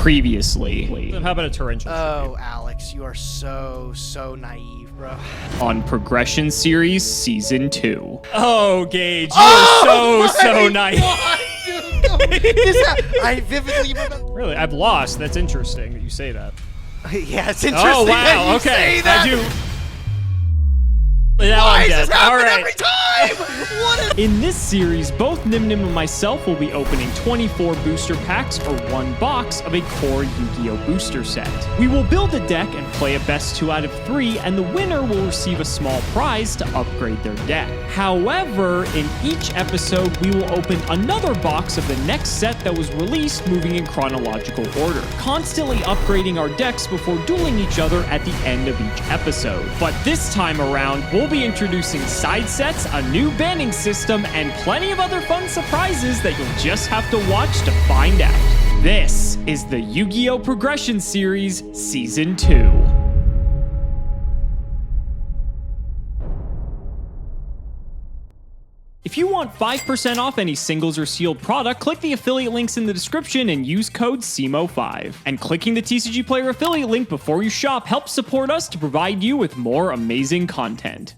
Previously. How about a torrential? Oh, Alex, you are so naive, bro. On Progression Series Season 2. Oh, Gage, you are so naive. I vividly remember. Really, I've lost. That's interesting that you say that. Yeah, it's interesting. Oh, wow. That you Okay. say that. I do. Now Why I'm does dead. this happen All right. every time? What is... In this series, both Nyhmnim and myself will be opening 24 booster packs or one box of a core Yu-Gi-Oh! Booster set. We will build a deck and play a best 2 out of 3, and the winner will receive a small prize to upgrade their deck. However, in each episode, we will open another box of the next set that was released, moving in chronological order, constantly upgrading our decks before dueling each other at the end of each episode. But this time around, we'll be introducing side sets, a new banning system, and plenty of other fun surprises that you'll just have to watch to find out. This is the Yu-Gi-Oh! Progression Series Season 2. If you want 5% off any singles or sealed product, click the affiliate links in the description and use code Cimoooooooo5. And clicking the TCG Player affiliate link before you shop helps support us to provide you with more amazing content.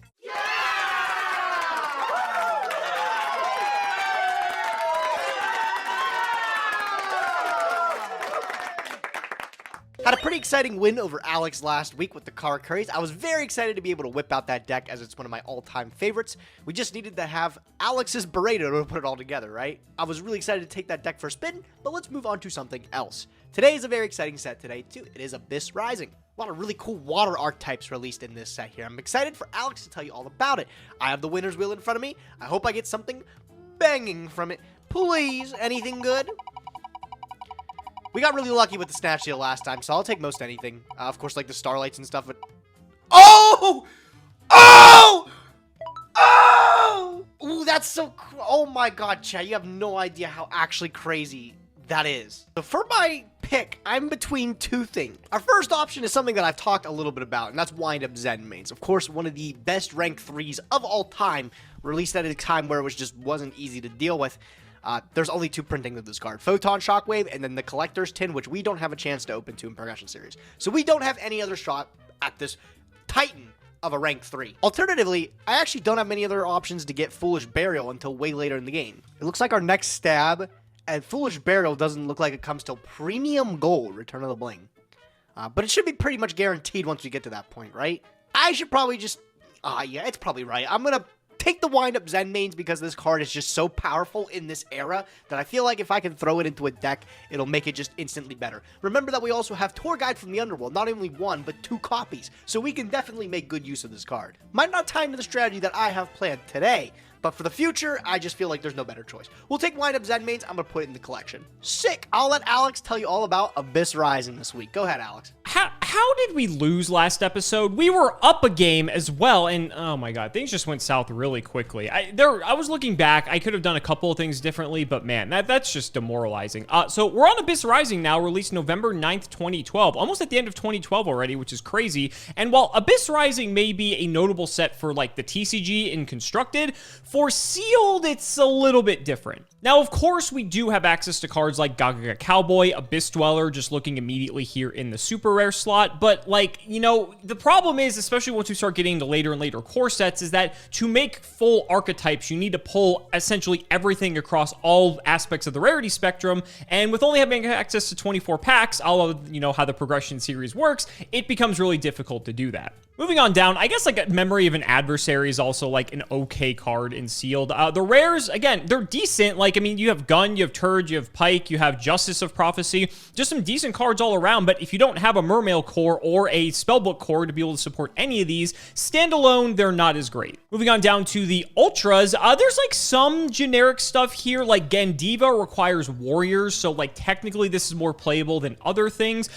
Had a pretty exciting win over Alex last week with the Car Curries. I was very excited to be able to whip out that deck as it's one of my all-time favorites. We just needed to have Alex's Burrito to put it all together, right? I was really excited to take that deck for a spin, but let's move on to something else. Today is a very exciting set today, too. It is Abyss Rising. A lot of really cool water archetypes released in this set here. I'm excited for Alex to tell you all about it. I have the winner's wheel in front of me. I hope I get something banging from it. Please, anything good? We got really lucky with the Snatch Deal last time, so I'll take most anything. Of course, like the Starlights and stuff, but... Oh! Oh! Oh! Ooh, that's so... Oh my god, chat, you have no idea how actually crazy that is. So for my pick, I'm between two things. Our first option is something that I've talked a little bit about, and that's Wind-Up Zenmaines. Of course, one of the best rank 3s of all time, released at a time where it just wasn't easy to deal with. There's only 2 printings of this card, Photon Shockwave and then the Collector's Tin, which we don't have a chance to open to in Progression Series. So we don't have any other shot at this titan of a rank 3. Alternatively, I actually don't have many other options to get Foolish Burial until way later in the game. It looks like our next stab, and Foolish Burial doesn't look like it comes till Premium Gold, Return of the Bling. But it should be pretty much guaranteed once we get to that point, right? I should probably just... yeah, it's probably right. I'm gonna take the Wind-Up Zenmaines because this card is just so powerful in this era that I feel like if I can throw it into a deck, it'll make it just instantly better. Remember that we also have Tour Guide from the Underworld, not only 1, but 2 copies, so we can definitely make good use of this card. Might not tie into the strategy that I have planned today, but for the future, I just feel like there's no better choice. We'll take Wind-Up Zenmaines, I'm gonna put it in the collection. Sick! I'll let Alex tell you all about Abyss Rising this week. Go ahead, Alex. How did we lose last episode? We were up a game as well, and oh my god, things just went south really quickly. I was looking back, I could have done a couple of things differently, but man, that's just demoralizing. So we're on Abyss Rising now, released November 9th, 2012, almost at the end of 2012 already, which is crazy. And while Abyss Rising may be a notable set for like the TCG in Constructed, for Sealed, it's a little bit different. Now, of course, we do have access to cards like Gaga Cowboy, Abyss Dweller, just looking immediately here in the super rare slot, but like, you know, the problem is, especially once we start getting into later and later core sets, is that to make full archetypes, you need to pull essentially everything across all aspects of the rarity spectrum, and with only having access to 24 packs, you know how the Progression Series works, it becomes really difficult to do that. Moving on down, I guess like a Memory of an Adversary is also like an okay card in Sealed. The rares, again, they're decent. Like, I mean, you have Gun, you have Turd, you have Pike, you have Justice of Prophecy, just some decent cards all around. But if you don't have a Mermail core or a Spellbook core to be able to support any of these, standalone, they're not as great. Moving on down to the Ultras, there's like some generic stuff here, like Gandiva requires Warriors, so like technically this is more playable than other things.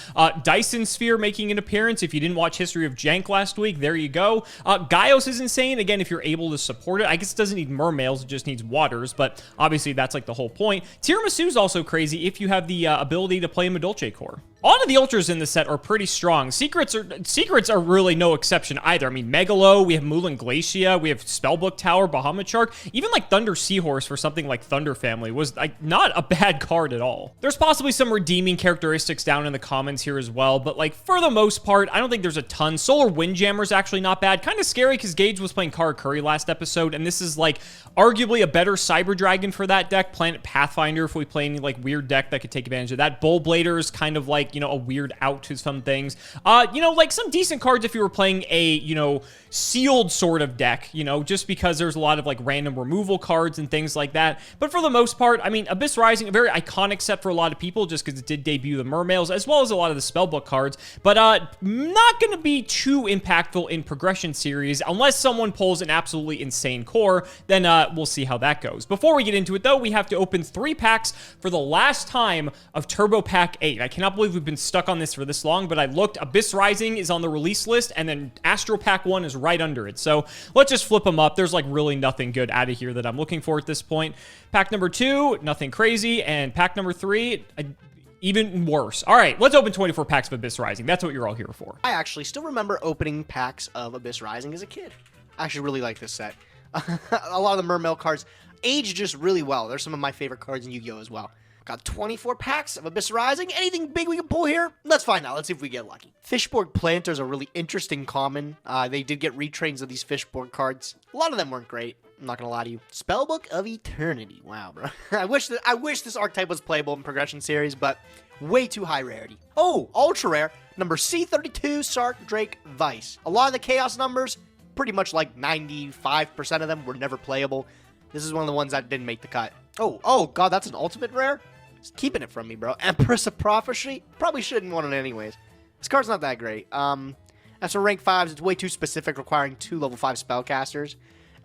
Dyson Sphere making an appearance. If you didn't watch History of Jank last week, there you go. Gaios is insane, again, if you're able to support it. I guess it doesn't need Mermails, it just needs Waters, but obviously that's like the whole point. Tiramisu is also crazy if you have the ability to play Madolche core. A lot of the ultras in this set are pretty strong. Secrets are really no exception either. I mean, Megalo, we have Mulan Glacia, we have Spellbook Tower, Bahamut Shark, even like Thunder Seahorse for something like Thunder Family was like not a bad card at all. There's possibly some redeeming characteristics down in the commons here as well, but like for the most part, I don't think there's a ton. Solar Windjammer is actually not bad. Kind of scary because Gage was playing Karakuri last episode, and this is like arguably a better Cyber Dragon for that deck. Planet Pathfinder if we play any like weird deck that could take advantage of that. Bull Blader is kind of like, you know, a weird out to some things. You know, like some decent cards if you were playing a, you know, sealed sort of deck, you know, just because there's a lot of like random removal cards and things like that. But for the most part, I mean, Abyss Rising, a very iconic set for a lot of people just because it did debut the Mermails as well as a lot of the Spellbook cards, but not going to be too impactful in Progression Series unless someone pulls an absolutely insane core. Then we'll see how that goes. Before we get into it though, we have to open 3 packs for the last time of Turbo Pack 8. I cannot believe we've been stuck on this for this long, but I looked. Abyss Rising is on the release list, and then Astro Pack 1 is right under it. So let's just flip them up. There's like really nothing good out of here that I'm looking for at this point. Pack number 2, nothing crazy, and pack number 3, even worse. All right, let's open 24 packs of Abyss Rising. That's what you're all here for. I actually still remember opening packs of Abyss Rising as a kid. I actually really like this set. A lot of the Mermail cards age just really well. They're some of my favorite cards in Yu-Gi-Oh! As well. Got 24 packs of Abyss Rising. Anything big we can pull here? Let's find out. Let's see if we get lucky. Fishborg Planter is a really interesting common. They did get retrains of these Fishborg cards. A lot of them weren't great. I'm not gonna lie to you. Spellbook of Eternity. Wow, bro. I wish this archetype was playable in Progression Series, but way too high rarity. Oh, ultra rare. Number C32 Sark Drake Vice. A lot of the Chaos numbers, pretty much like 95% of them were never playable. This is one of the ones that didn't make the cut. Oh god, that's an ultimate rare? It's keeping it from me, bro. Empress of Prophecy? Probably shouldn't want it anyways. This card's not that great. As for rank 5s, it's way too specific, requiring 2 level 5 spellcasters.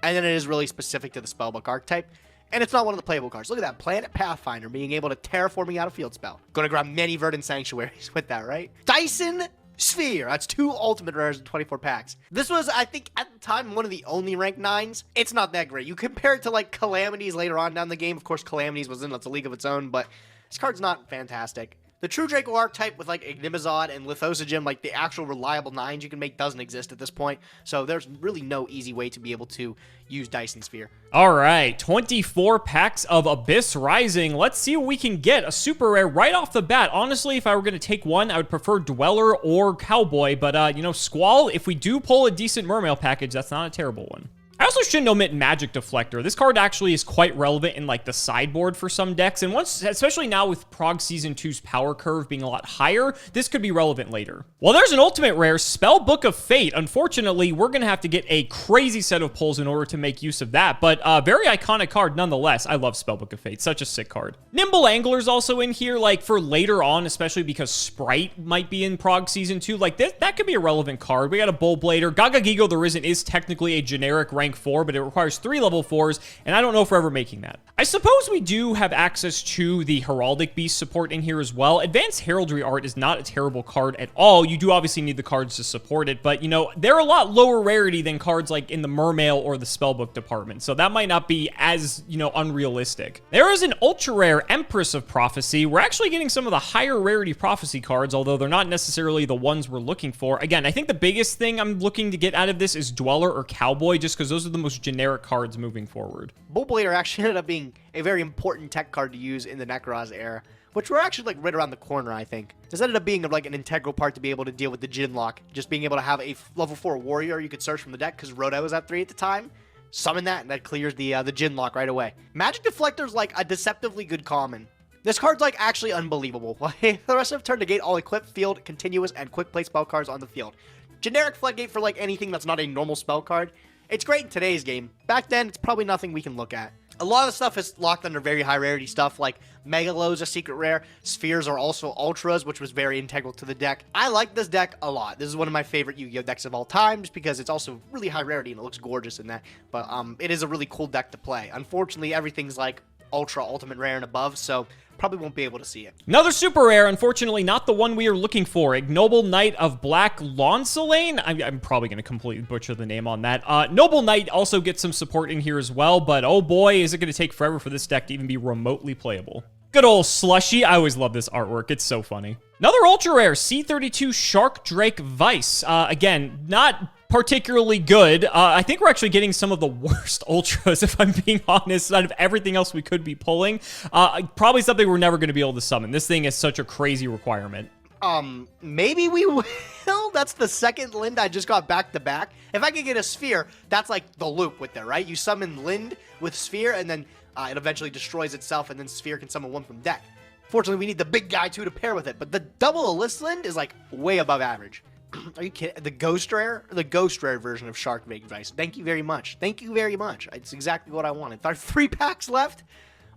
And then it is really specific to the Spellbook archetype. And it's not one of the playable cards. Look at that. Planet Pathfinder being able to terraforming out a field spell. Gonna grab many Verdant Sanctuaries with that, right? Dyson Sphere. That's 2 ultimate rares in 24 packs. This was, I think, at the time, one of the only rank 9s. It's not that great. You compare it to, like, Calamities later on down the game. Of course, Calamities was in a league of its own, but this card's not fantastic. The true Draco archetype with, like, Ignimazod and Lithosigem, like, the actual reliable 9s you can make doesn't exist at this point. So there's really no easy way to be able to use Dyson Sphere. All right, 24 packs of Abyss Rising. Let's see what we can get. A super rare right off the bat. Honestly, if I were going to take one, I would prefer Dweller or Cowboy. But, you know, Squall, if we do pull a decent Mermail package, that's not a terrible one. I also shouldn't omit Magic Deflector. This card actually is quite relevant in like the sideboard for some decks, and once, especially now with Prog Season 2's power curve being a lot higher, this could be relevant later. Well, there's an ultimate rare, Spellbook of Fate. Unfortunately, we're gonna have to get a crazy set of pulls in order to make use of that, but very iconic card nonetheless. I love Spellbook of Fate, such a sick card. Nimble Angler's also in here, like for later on, especially because Sprite might be in Prog Season 2. Like this, that could be a relevant card. We got a Bull Blader. Gaga Gigo the Risen is technically a generic rank 4, but it requires 3 level 4s, and I don't know if we're ever making that. I suppose we do have access to the Heraldic Beast support in here as well. Advanced Heraldry Art is not a terrible card at all. You do obviously need the cards to support it, but, you know, they're a lot lower rarity than cards like in the Mermail or the Spellbook department, so that might not be as, you know, unrealistic. There is an ultra rare Empress of Prophecy. We're actually getting some of the higher rarity Prophecy cards, although they're not necessarily the ones we're looking for. Again, I think the biggest thing I'm looking to get out of this is Dweller or Cowboy, just because those are the most generic cards moving forward. Bull Blader actually ended up being a very important tech card to use in the Necroz era, which we're actually like right around the corner, I think. This ended up being like an integral part to be able to deal with the Jinlock. Just being able to have a level 4 warrior you could search from the deck, because Rhoda was at 3 at the time. Summon that, and that clears the Jinlock right away. Magic Deflector's like a deceptively good common. This card's like actually unbelievable. The rest of turn negate all equipped, field, continuous, and quick play spell cards on the field. Generic Floodgate for like anything that's not a normal spell card. It's great in today's game. Back then, it's probably nothing we can look at. A lot of the stuff is locked under very high rarity stuff, like Megalo's a secret rare. Spheres are also ultras, which was very integral to the deck. I like this deck a lot. This is one of my favorite Yu-Gi-Oh! Decks of all time, just because it's also really high rarity and it looks gorgeous in that. But it is a really cool deck to play. Unfortunately, everything's like ultra, ultimate rare, and above, so probably won't be able to see it. Another super rare, unfortunately not the one we are looking for. Ignoble Knight of Black Launcelane. I'm probably going to completely butcher the name on that. Noble Knight also gets some support in here as well, but oh boy, is it going to take forever for this deck to even be remotely playable. Good old Slushy. I always love this artwork. It's so funny. Another ultra rare, C32 Shark Drake Vice. Again, not particularly good. I think we're actually getting some of the worst ultras, if I'm being honest, out of everything else we could be pulling. Probably something we're never going to be able to summon. This thing is such a crazy requirement. Maybe we will. That's the second Lind I just got back to back. If I could get a sphere, that's like the loop with there, right? You summon Lind with sphere, and then it eventually destroys itself, and then sphere can summon one from deck. Fortunately, we need the big guy too to pair with it, but the double Alyss Lind is like way above average. Are you kidding? The Ghost Rare version of Shark Drake Vice. Thank you very much. Thank you very much. It's exactly what I wanted. Our 3 packs left.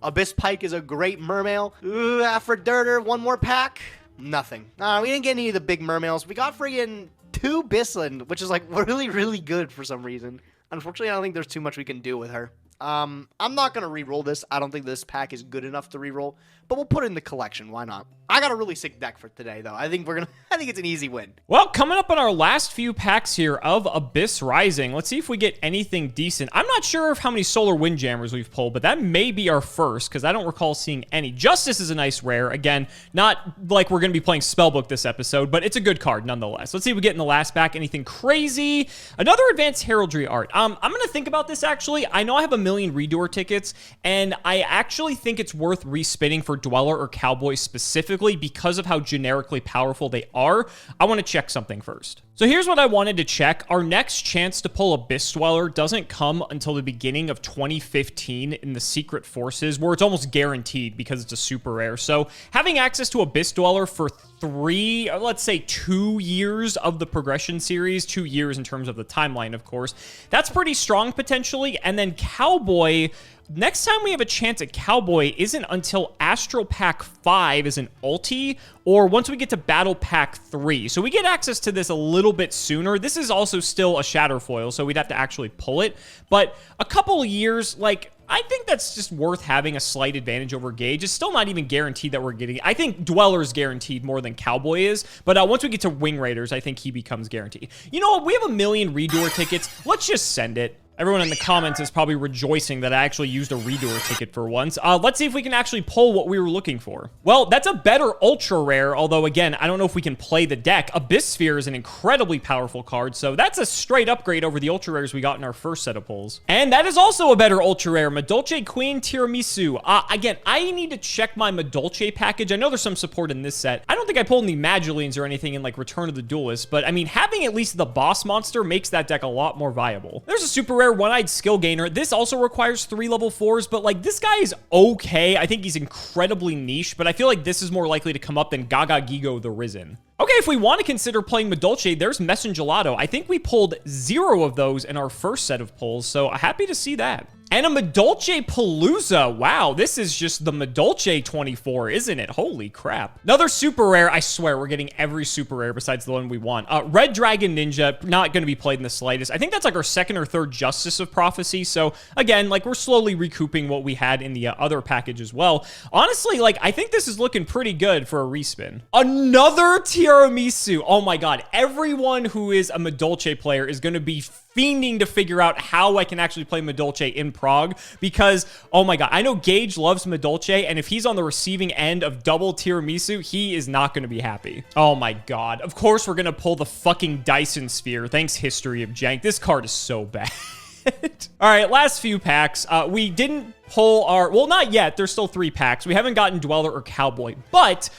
Abyss Pike is a great mermail. Ooh, Aphrodite, 1 more pack. Nothing. We didn't get any of the big mermails. We got friggin' 2 Bisland, which is like really, really good for some reason. Unfortunately, I don't think there's too much we can do with her. I'm not going to re-roll this. I don't think this pack is good enough to re-roll, but we'll put it in the collection. Why not? I got a really sick deck for today, though. I think it's an easy win. Well, coming up on our last few packs here of Abyss Rising, let's see if we get anything decent. I'm not sure of how many Solar Windjammers we've pulled, but that may be our first, because I don't recall seeing any. Justice is a nice rare. Again, not like we're going to be playing Spellbook this episode, but it's a good card nonetheless. Let's see if we get in the last pack anything crazy. Another Advanced Heraldry Art. I'm going to think about this, actually. I know I have a million Redoer tickets, and I actually think it's worth respinning for Dweller or Cowboy specifically because of how generically powerful they are. I want to check something first. So here's what I wanted to check. Our next chance to pull Abyss Dweller doesn't come until the beginning of 2015 in the Secret Forces, where it's almost guaranteed because it's a super rare. So having access to Abyss Dweller for 3, or let's say 2 years of the progression series, 2 years in terms of the timeline, of course, that's pretty strong potentially. And then Cowboy, next time we have a chance at Cowboy isn't until Astral Pack 5 is an ulti, or once we get to Battle Pack 3. So we get access to this a little bit sooner. This is also still a Shatterfoil, so we'd have to actually pull it. But a couple of years, like, I think that's just worth having a slight advantage over Gage. It's still not even guaranteed that we're getting. I think Dweller is guaranteed more than Cowboy is, but once we get to Wing Raiders, I think he becomes guaranteed. You know what? We have a million Redoer tickets. Let's just send it. Everyone in the comments is probably rejoicing that I actually used a Redoer ticket for once. Let's see if we can actually pull what we were looking for. Well, that's a better ultra rare, although again, I don't know if we can play the deck. Abyss Sphere is an incredibly powerful card, so that's a straight upgrade over the ultra rares we got in our first set of pulls. And that is also a better ultra rare, Madolche Queen Tiramisu. Again, I need to check my Madolche package. I know there's some support in this set. I don't think I pulled any Magdalenes or anything in like Return of the Duelist, but I mean, having at least the boss monster makes that deck a lot more viable. There's a super rare One-Eyed Skill Gainer. This also requires 3 level 4s, but like this guy is okay. I think he's incredibly niche, but I feel like this is more likely to come up than Gaga Gigo the Risen. Okay, if we want to consider playing Madolche, there's Messengelato. I think we pulled 0 of those in our first set of pulls, so happy to see that. And a Madolche Palooza. Wow, this is just the Madolche 24, isn't it? Holy crap. Another super rare. I swear, we're getting every super rare besides the one we want. Red Dragon Ninja, not going to be played in the slightest. I think that's like our second or third Justice of Prophecy. So again, like we're slowly recouping what we had in the other package as well. Honestly, like I think this is looking pretty good for a respin. Another Tiramisu. Oh my God. Everyone who is a Madolche player is going to be fiending to figure out how I can actually play Madolche in Prague because, oh my God, I know Gage loves Madolche, and if he's on the receiving end of double Tiramisu, he is not going to be happy. Oh my God. Of course, we're going to pull the fucking Dyson Sphere. Thanks, History of Jank. This card is so bad. All right, last few packs. We didn't pull our... Well, not yet. There's still 3 packs. We haven't gotten Dweller or Cowboy, but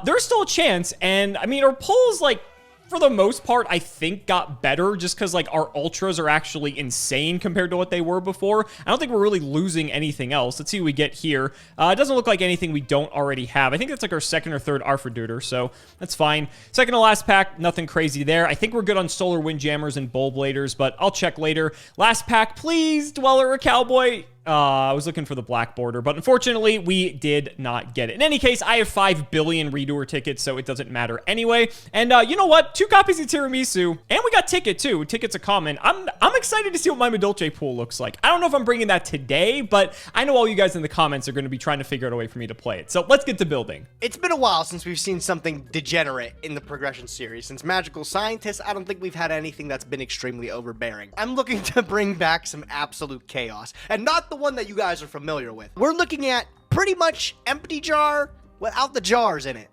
there's still a chance, and I mean, our pulls, like, for the most part, I think got better just because like our ultras are actually insane compared to what they were before. I don't think we're really losing anything else. Let's see what we get here. It doesn't look like anything we don't already have. I think that's like our second or third Arthur, so that's fine. Second to last pack, nothing crazy there. I think we're good on Solar Windjammers and Bullbladers, but I'll check later. Last pack, please, Dweller or Cowboy. I was looking for the black border, but unfortunately, we did not get it. In any case, I have 5 billion Redoer tickets, so it doesn't matter anyway. And you know what? 2 copies of Tiramisu, and we got Ticket too. Ticket's a common. I'm excited to see what my Madolche pool looks like. I don't know if I'm bringing that today, but I know all you guys in the comments are going to be trying to figure out a way for me to play it. So let's get to building. It's been a while since we've seen something degenerate in the progression series. Since Magical Scientists, I don't think we've had anything that's been extremely overbearing. I'm looking to bring back some absolute chaos, and not the one that you guys are familiar with. We're looking at pretty much empty jar without the jars in it.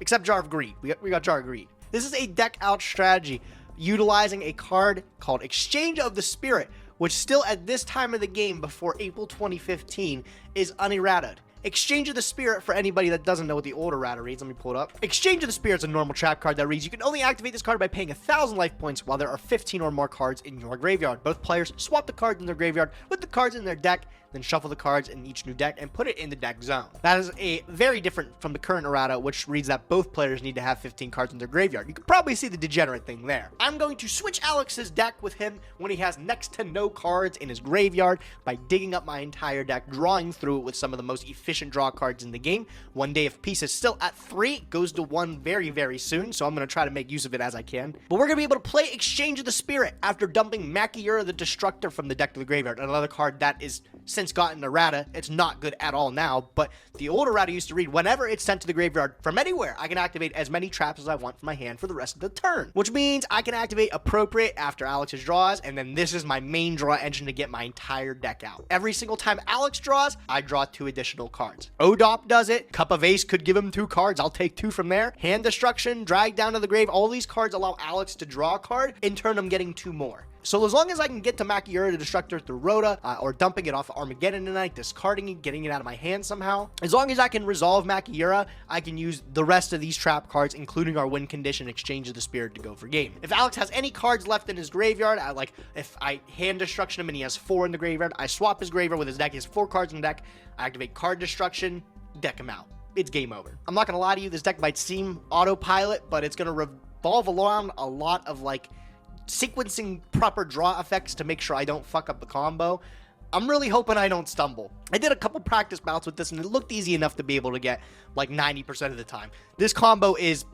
except Jar of Greed. We got Jar of Greed. This is a deck out strategy utilizing a card called Exchange of the Spirit, which still at this time of the game before April 2015 is unerrated. Exchange of the Spirit, for anybody that doesn't know what the old errata reads, let me pull it up. Exchange of the Spirit is a normal trap card that reads, you can only activate this card by paying 1,000 life points while there are 15 or more cards in your graveyard. Both players swap the cards in their graveyard with the cards in their deck, then shuffle the cards in each new deck and put it in the deck zone. That is a very different from the current errata, which reads that both players need to have 15 cards in their graveyard. You can probably see the degenerate thing there. I'm going to switch Alex's deck with him when he has next to no cards in his graveyard by digging up my entire deck, drawing through it with some of the most efficient draw cards in the game. One Day of Peace is still at 3, goes to 1 very, very soon, so I'm going to try to make use of it as I can. But we're going to be able to play Exchange of the Spirit after dumping Machiura the Destructor from the deck to the graveyard, another card that is since gotten errata. It's not good at all now, but the old errata used to read, whenever it's sent to the graveyard from anywhere, I can activate as many traps as I want from my hand for the rest of the turn, which means I can activate Appropriate after Alex's draws, and then this is my main draw engine to get my entire deck out. Every single time Alex draws, I draw 2 additional cards. Odop does it. Cup of Ace could give him 2 cards. I'll take 2 from there. Hand Destruction, Drag Down to the Grave, all these cards allow Alex to draw a card. In turn, I'm getting 2 more. So as long as I can get to Machiura the Destructor through Rhoda, or dumping it off Armageddon tonight, discarding it, getting it out of my hand somehow, as long as I can resolve Machiura, I can use the rest of these trap cards, including our win condition, Exchange of the Spirit, to go for game. If Alex has any cards left in his graveyard, if I Hand Destruction him and he has 4 in the graveyard, I swap his graveyard with his deck. He has 4 cards in the deck. I activate Card Destruction, deck him out. It's game over. I'm not going to lie to you, this deck might seem autopilot, but it's going to revolve around a lot of sequencing proper draw effects to make sure I don't fuck up the combo. I'm really hoping I don't stumble. I did a couple practice bouts with this and it looked easy enough to be able to get 90% of the time. This combo is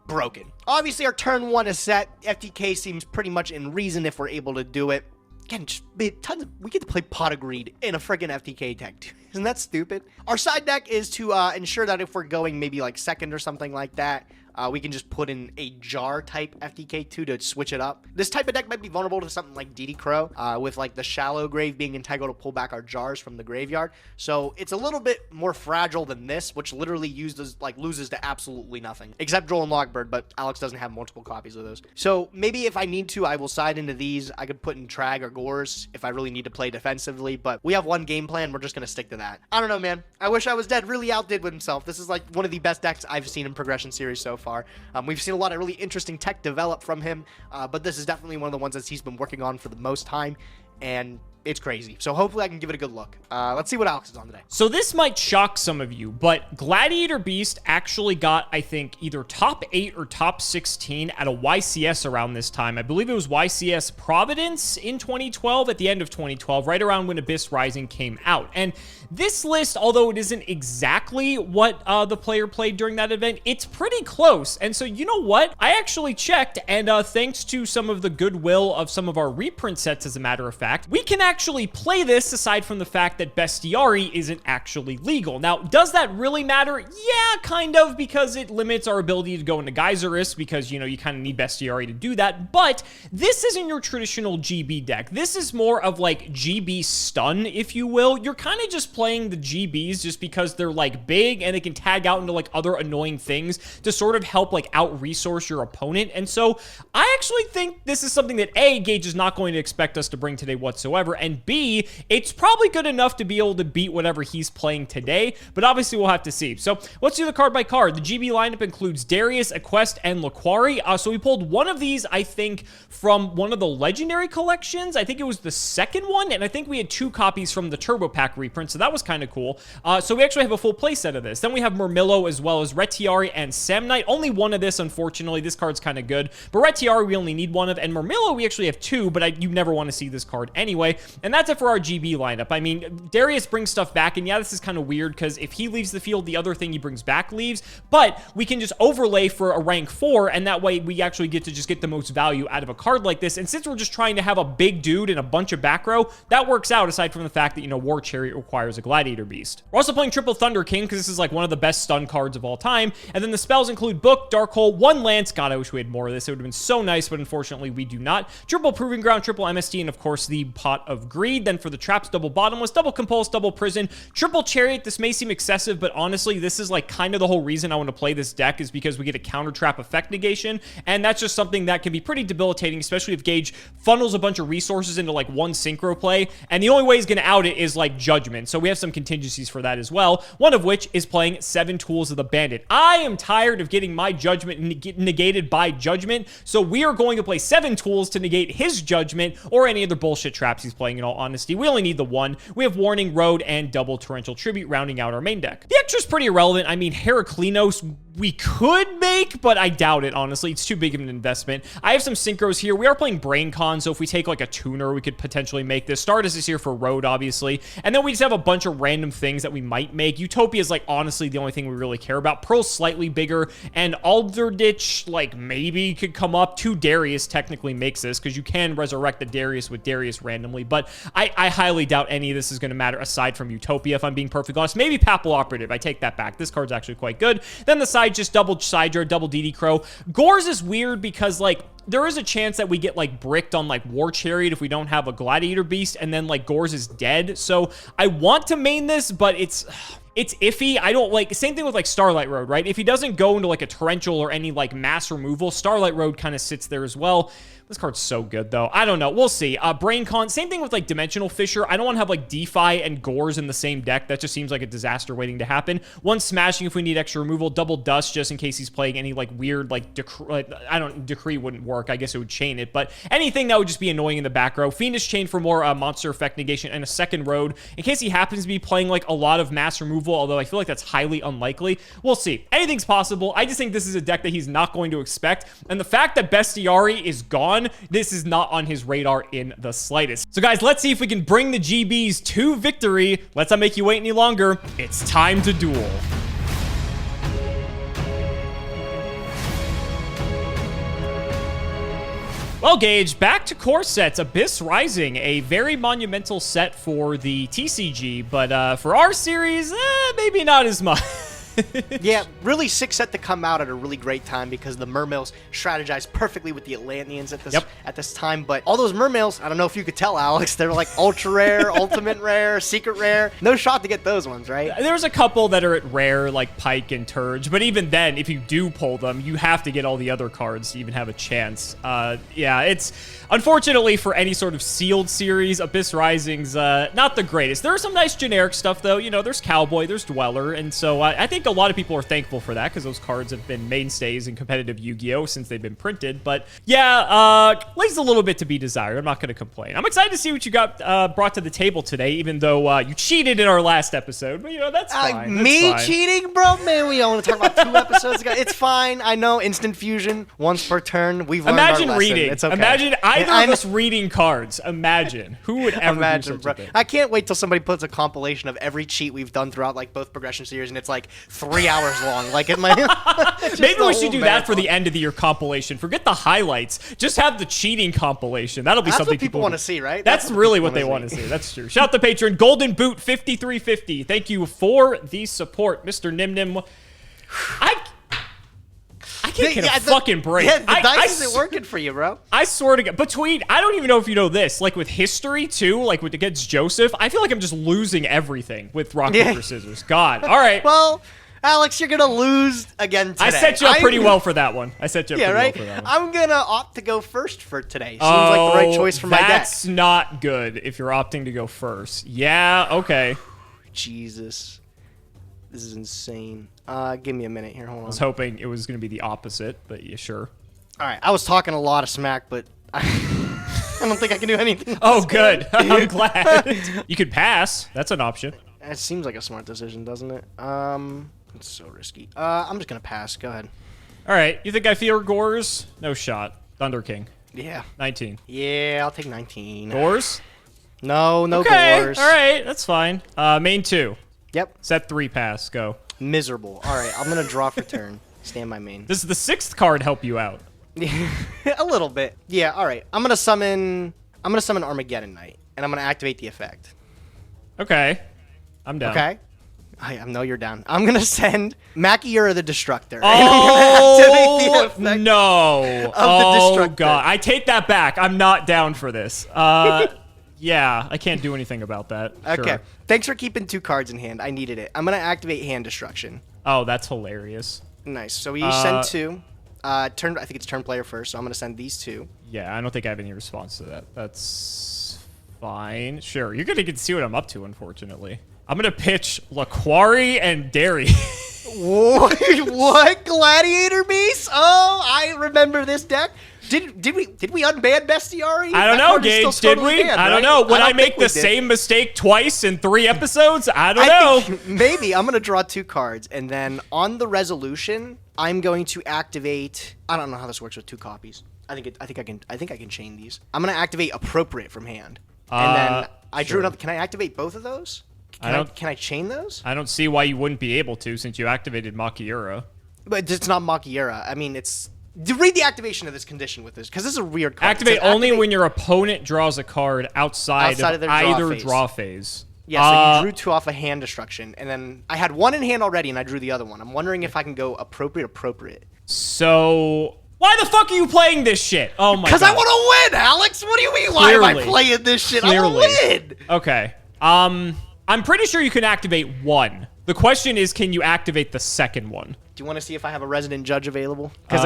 broken. Obviously our turn 1 is set. FTK seems pretty much in reason if we're able to do it. Again, we get to play Pot of Greed in a friggin' FTK deck, dude. Isn't that stupid? Our side deck is to ensure that if we're going maybe second or something like that, we can just put in a jar type FTK2 to switch it up. This type of deck might be vulnerable to something like DD Crow, with the shallow grave being integral to pull back our jars from the graveyard. So it's a little bit more fragile than this, which literally loses to absolutely nothing, except Droll and Logbird, but Alex doesn't have multiple copies of those. So maybe if I need to, I will side into these. I could put in Trag or Gores if I really need to play defensively, but we have one game plan. We're just going to stick to that. I don't know, man. I wish I was dead. Really outdid with himself. This is one of the best decks I've seen in Progression Series so far. We've seen a lot of really interesting tech develop from him, but this is definitely one of the ones that he's been working on for the most time, and it's crazy. So hopefully I can give it a good look. Let's see what Alex is on today. So this might shock some of you, but Gladiator Beast actually got, I think, either top 8 or top 16 at a YCS around this time. I believe it was YCS Providence in 2012, at the end of 2012, right around when Abyss Rising came out. And this list, although it isn't exactly what the player played during that event, it's pretty close. And so you know what? I actually checked, and thanks to some of the goodwill of some of our reprint sets, as a matter of fact, we can actually play this aside from the fact that Bestiari isn't actually legal. Now, does that really matter? Yeah, kind of, because it limits our ability to go into Geyserist, because, you kind of need Bestiari to do that. But this isn't your traditional GB deck. This is more of GB stun, if you will. You're kind of just playing the GBs just because they're big and they can tag out into other annoying things to sort of help out-resource your opponent. And so I actually think this is something that A, Gage is not going to expect us to bring today whatsoever, and B, it's probably good enough to be able to beat whatever he's playing today, but obviously we'll have to see. So let's do the card by card. The GB lineup includes Darius, Equest, and Laquari. So we pulled one of these, I think, from one of the Legendary collections. I think it was the second one, and I think we had 2 copies from the Turbo Pack reprint, so that was kind of cool. So we actually have a full playset of this. Then we have Murmillo as well as Retiari and Samnite. Only one of this, unfortunately. This card's kind of good, but Retiari we only need one of, and Murmillo we actually have 2, but you never want to see this card anyway. And that's it for our GB lineup. I mean, Darius brings stuff back, and yeah, this is kind of weird because if he leaves the field, the other thing he brings back leaves, but we can just overlay for a rank 4, and that way we actually get to just get the most value out of a card like this. And since we're just trying to have a big dude and a bunch of back row, that works out, aside from the fact that, War Chariot requires requires a Gladiator Beast. We're also playing triple Thunder King because this is like one of the best stun cards of all time. And then the spells include Book, Dark Hole, 1 Lance. God, I wish we had more of this. It would have been so nice, but unfortunately we do not. Triple Proving Ground, triple MST, and of course the Pot of Greed. Then for the traps, double Bottomless, double Compulse, double Prison, triple Chariot. This may seem excessive, but honestly, this is like kind of the whole reason I want to play this deck is because we get a counter trap effect negation, and that's just something that can be pretty debilitating, especially if Gage funnels a bunch of resources into like one synchro play, and the only way he's going to out it is like Judgment. So we have some contingencies for that as well, one of which is playing 7 Tools of the Bandit. I am tired of getting my Judgment negated by Judgment, so we are going to play 7 Tools to negate his Judgment or any other bullshit traps he's playing. In all honesty, we only need the one. We have Warning, Road, and double Torrential Tribute rounding out our main deck. The extra's pretty irrelevant. I mean, Heraclinos we could make, but I doubt it, honestly. It's too big of an investment. I have some synchros here. We are playing BrainCon, so if we take like a tuner, we could potentially make this. Stardust is here for Road, obviously. And then we just have a bunch of random things that we might make. Utopia is like honestly the only thing we really care about. Pearl's slightly bigger, and Alderditch like maybe could come up. 2 Darius technically makes this because you can resurrect the Darius with Darius randomly, but I highly doubt any of this is going to matter aside from Utopia, if I'm being perfectly honest. Maybe Papal Operative. I take that back. This card's actually quite good. Then the side just double Sidra, double DD Crow. Gores is weird because like there is a chance that we get like bricked on like War Chariot if we don't have a Gladiator Beast, and then like Gores is dead. So I want to main this, but it's iffy. I don't like, same thing with like Starlight Road, right? If he doesn't go into like a Torrential or any like mass removal, Starlight Road kind of sits there as well. This card's so good, though. I don't know. We'll see. BrainCon, same thing with, like, Dimensional Fisher. I don't want to have, like, DeFi and Gores in the same deck. That just seems like a disaster waiting to happen. 1 Smashing if we need extra removal. Double Dust just in case he's playing any, like, weird, like, Decree wouldn't work. I guess it would chain it. But anything that would just be annoying in the back row. Fiendish Chain for more monster effect negation and a second Road in case he happens to be playing, like, a lot of mass removal, although I feel like that's highly unlikely. We'll see. Anything's possible. I just think this is a deck that he's not going to expect. And the fact that Bestiari is gone, this is not on his radar in the slightest. So guys, let's see if we can bring the GBs to victory. Let's not make you wait any longer. It's time to duel. Well, Gage, back to core sets. Abyss Rising, a very monumental set for the TCG, but for our series, maybe not as much. Yeah, really sick set to come out at a really great time because the Mermails strategized perfectly with the Atlanteans at this time. But all those Mermails, I don't know if you could tell, Alex, they're like ultra rare, ultimate rare, secret rare. No shot to get those ones, right? There's a couple that are at rare, like Pike and Turge, but even then, if you do pull them, you have to get all the other cards to even have a chance. Yeah, it's unfortunately for any sort of sealed series, Abyss Rising's not the greatest. There are some nice generic stuff though. You know, there's Cowboy, there's Dweller, and so I think a lot of people are thankful for that because those cards have been mainstays in competitive Yu-Gi-Oh! Since they've been printed. But yeah, leaves a little bit to be desired. I'm not going to complain. I'm excited to see what you got brought to the table today, even though you cheated in our last episode. But, you know, that's fine. Me cheating, bro? Man, we only talk about 2 episodes ago. It's fine. I know. Instant fusion, once per turn. We've learned our lesson. Reading. It's okay. Imagine either of us reading cards. Imagine. Who would ever do such a thing? I can't wait till somebody puts a compilation of every cheat we've done throughout like both progression series, and it's like 3 hours long. Like it might. Maybe we should do that for the end of the year compilation. Forget the highlights. Just have the cheating compilation. That'll be something what people want to see, right? That's really what they want to see. That's true. Shout out to patron Golden Boot 5350. Thank you for the support, Mr. Nyhmnim. I can't get a fucking break. Yeah, the dice isn't working for you, bro. I swear to God. Between, I don't even know if you know this, like with history too, like with against Joseph, I feel like I'm just losing everything with rock, paper, scissors. God. All right. Well, Alex, you're going to lose again today. I set you up pretty well for that one. I set you up pretty well for that one. I'm going to opt to go first for today. Seems like the right choice for my deck. That's not good if you're opting to go first. Yeah, okay. Jesus. This is insane. Give me a minute here. Hold on. I was hoping it was going to be the opposite, but yeah, sure. All right. I was talking a lot of smack, but I don't think I can do anything. Oh, good. I'm glad. You could pass. That's an option. It seems like a smart decision, doesn't it? It's so risky. I'm just going to pass. Go ahead. All right. You think I fear Gores? No shot. Thunder King. Yeah. 19. Yeah, I'll take 19. Gores? No okay. Gores. All right. That's fine. Main 2. Yep. Set 3 pass. Go. Miserable. All right. I'm going to draw for turn. Stand my main. Does the 6th card help you out? A little bit. Yeah, all right. I'm going to summon Armageddon Knight, and I'm going to activate the effect. Okay. I'm down. Okay. I know you're down. I'm gonna send Makiura the Destructor. Oh the no! the Oh Destructor. god! I take that back. I'm not down for this. Yeah, I can't do anything about that. Okay. Sure. Thanks for keeping 2 cards in hand. I needed it. I'm gonna activate Hand Destruction. Oh, that's hilarious. Nice. So we send 2. I think it's turn player first, so I'm gonna send these 2. Yeah, I don't think I have any response to that. That's fine. Sure, you're gonna get to see what I'm up to. Unfortunately, I'm gonna pitch Laquari and Derry. What? Gladiator Beast? Oh, I remember this deck. Did we unban Bestiari? I don't know, Gage. Did we? I don't know. Would I make the same mistake twice in 3 episodes? I don't know. Maybe I'm gonna draw 2 cards, and then on the resolution, I'm going to activate. I don't know how this works with 2 copies. I think I can chain these. I'm gonna activate Appropriate from hand, and then I drew another. Can I activate both of those? Can I chain those? I don't see why you wouldn't be able to, since you activated Makiura. But it's not Makiura. I mean, it's. Read the activation of this condition with this, because this is a weird card. Activate only when your opponent draws a card outside of their either draw phase. Yeah, so you drew 2 off a Hand Destruction, and then I had 1 in hand already, and I drew the other one. I'm wondering if I can go Appropriate. So, why the fuck are you playing this shit? Oh my god. Because I want to win, Alex! What do you mean, why am I playing this shit? I want to win! Okay. I'm pretty sure you can activate 1. The question is, can you activate the second one? Do you want to see if I have a Resident Judge available? Because